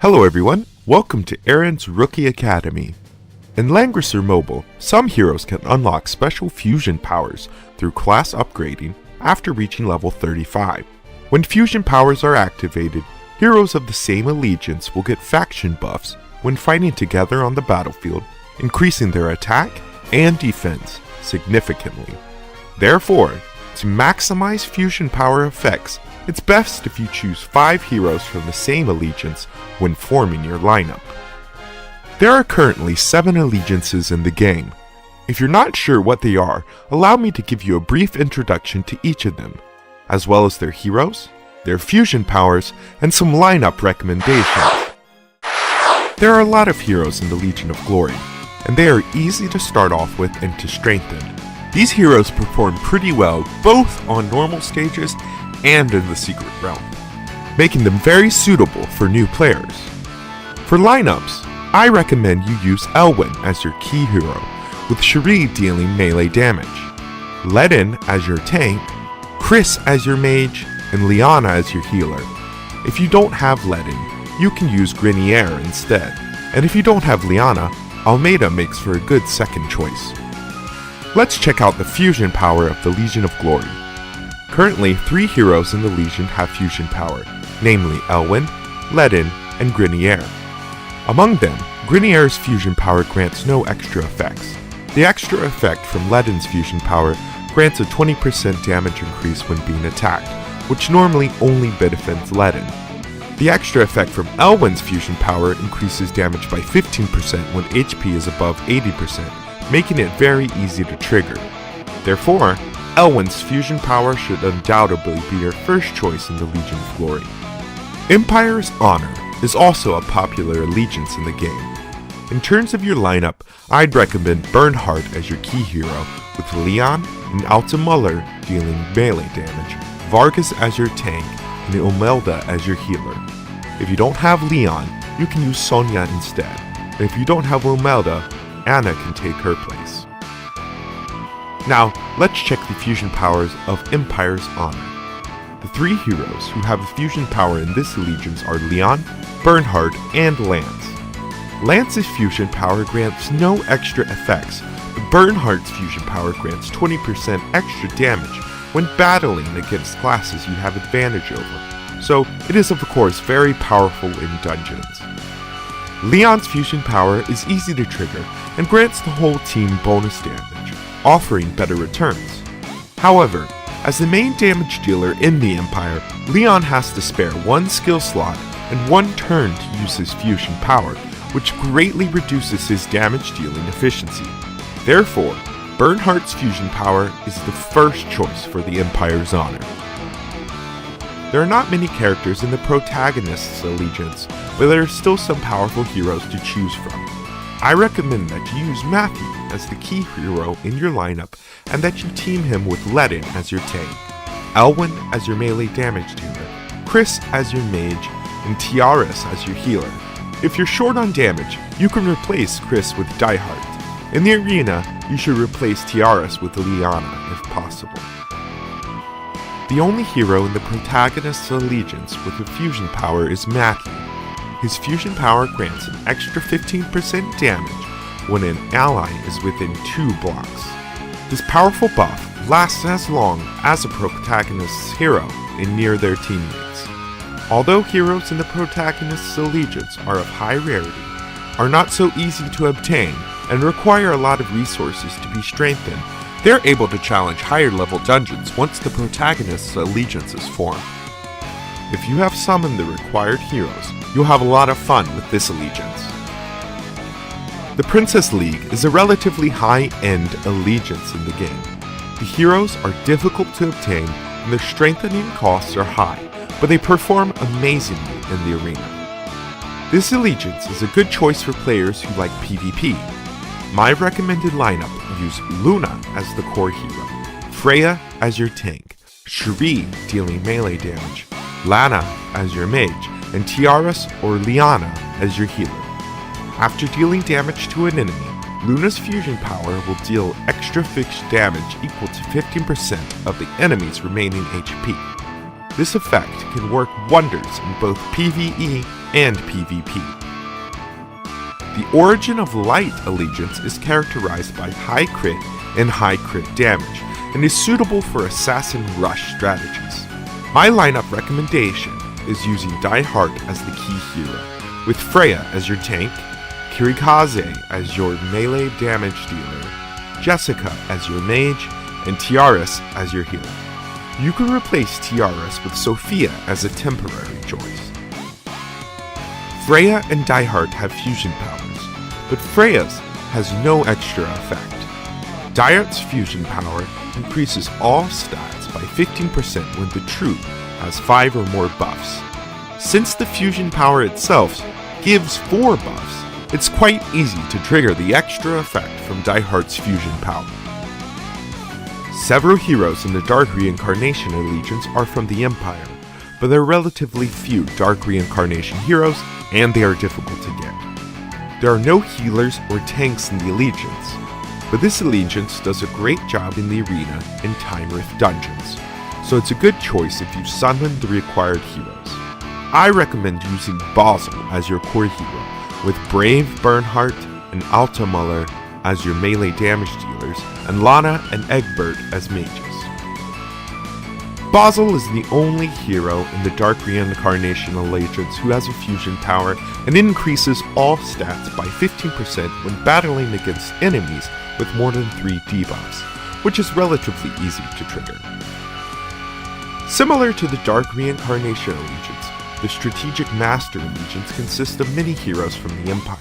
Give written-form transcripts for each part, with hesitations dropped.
Hello everyone, welcome to Aaron's Rookie Academy. In Langrisser Mobile, some heroes can unlock special fusion powers through class upgrading after reaching level 35. When fusion powers are activated, heroes of the same allegiance will get faction buffs when fighting together on the battlefield, increasing their attack and defense significantly. Therefore, to maximize fusion power effects, it's best if you choose 5 heroes from the same allegiance when forming your lineup. There are currently 7 allegiances in the game. If you're not sure what they are, allow me to give you a brief introduction to each of them, as well as their heroes, their fusion powers, and some lineup recommendations. There are a lot of heroes in the Legion of Glory, and they are easy to start off with and to strengthen. These heroes perform pretty well both on normal stages and in the secret realm, making them very suitable for new players. For lineups, I recommend you use Elwyn as your key hero, with Cherie dealing melee damage, Ledin as your tank, Chris as your mage, and Liana as your healer. If you don't have Ledin, you can use Grenier instead, and if you don't have Liana, Almeida makes for a good second choice. Let's check out the fusion power of the Legion of Glory. Currently, 3 heroes in the Legion have fusion power, namely Elwyn, Ledin, and Grenier. Among them, Grenier's fusion power grants no extra effects. The extra effect from Ledin's fusion power grants a 20% damage increase when being attacked, which normally only benefits Ledin. The extra effect from Elwyn's fusion power increases damage by 15% when HP is above 80%, making it very easy to trigger. Therefore, Elwyn's fusion power should undoubtedly be your first choice in the Legion of Glory. Empire's Honor is also a popular allegiance in the game. In terms of your lineup, I'd recommend Bernhard as your key hero, with Leon and Alta Muller dealing melee damage, Vargas as your tank, and Imelda as your healer. If you don't have Leon, you can use Sonya instead, and if you don't have Imelda, Anna can take her place. Now, let's check the fusion powers of Empire's Honor. The 3 heroes who have a fusion power in this allegiance are Leon, Bernhard, and Lance. Lance's fusion power grants no extra effects, but Bernhard's fusion power grants 20% extra damage when battling against classes you have advantage over, so it is of course very powerful in dungeons. Leon's fusion power is easy to trigger and grants the whole team bonus damage, offering better returns. However, as the main damage dealer in the Empire, Leon has to spare 1 skill slot and 1 turn to use his fusion power, which greatly reduces his damage dealing efficiency. Therefore, Bernhard's fusion power is the first choice for the Empire's Honor. There are not many characters in the Protagonists allegiance, but there are still some powerful heroes to choose from. I recommend that you use Matthew as the key hero in your lineup and that you team him with Ledin as your tank, Elwyn as your melee damage dealer, Chris as your mage, and Tiaras as your healer. If you're short on damage, you can replace Chris with Diehard. In the arena, you should replace Tiaras with Liana if possible. The only hero in the Protagonist's allegiance with a fusion power is Matthew. His fusion power grants an extra 15% damage when an ally is within 2 blocks. This powerful buff lasts as long as a Protagonist's hero is near their teammates. Although heroes in the Protagonist's allegiance are of high rarity, are not so easy to obtain, and require a lot of resources to be strengthened, they're able to challenge higher level dungeons once the Protagonist's allegiance is formed. If you have summoned the required heroes, you'll have a lot of fun with this allegiance. The Princess League is a relatively high-end allegiance in the game. The heroes are difficult to obtain and their strengthening costs are high, but they perform amazingly in the arena. This allegiance is a good choice for players who like PvP. My recommended lineup use Luna as the core hero, Freya as your tank, Cherie dealing melee damage, Lana as your mage, and Tiaras or Liana as your healer. After dealing damage to an enemy, Luna's fusion power will deal extra fixed damage equal to 15% of the enemy's remaining HP. This effect can work wonders in both PvE and PvP. The Origin of Light allegiance is characterized by high crit and high crit damage, and is suitable for assassin rush strategies. My lineup recommendation is using Die Hard as the key hero, with Freya as your tank, Kirikaze as your melee damage dealer, Jessica as your mage, and Tiaras as your healer. You can replace Tiaras with Sophia as a temporary choice. Freya and Die Hard have fusion powers, but Freya's has no extra effect. Die Hard's fusion power increases all stats by 15% when the troop has 5 or more buffs. Since the fusion power itself gives 4 buffs, it's quite easy to trigger the extra effect from Die Hard's fusion power. Several heroes in the Dark Reincarnation allegiance are from the Empire, but there are relatively few Dark Reincarnation heroes, and they are difficult to get. There are no healers or tanks in the allegiance, but this allegiance does a great job in the arena and Time Rift dungeons, so it's a good choice if you've summoned the required heroes. I recommend using Basil as your core hero, with Brave Bernhardt and Alta Muller as your melee damage dealers, and Lana and Egbert as mages. Basil is the only hero in the Dark Reincarnation allegiance who has a fusion power and increases all stats by 15% when battling against enemies with more than 3 debuffs, which is relatively easy to trigger. Similar to the Dark Reincarnation allegiance, the Strategic Master allegiance consists of many heroes from the Empire.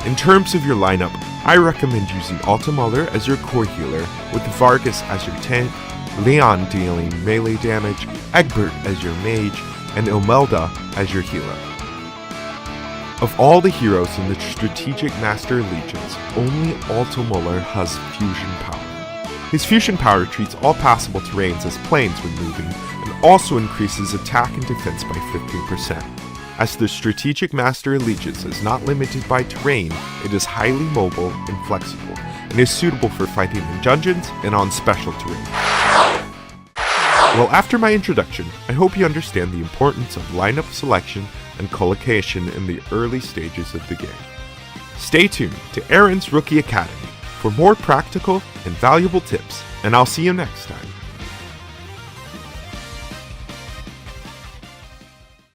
In terms of your lineup, I recommend using Alta Muller as your core healer, with Vargas as your tank, Leon dealing melee damage, Egbert as your mage, and Imelda as your healer. Of all the heroes in the Strategic Master allegiance, only Alta Muller has fusion power. His fusion power treats all passable terrains as planes when moving, and also increases attack and defense by 15%. As the Strategic Master allegiance is not limited by terrain, it is highly mobile and flexible, and is suitable for fighting in dungeons and on special terrain. Well, after my introduction, I hope you understand the importance of lineup selection and collocation in the early stages of the game. Stay tuned to Aaron's Rookie Academy for more practical and valuable tips, and I'll see you next time.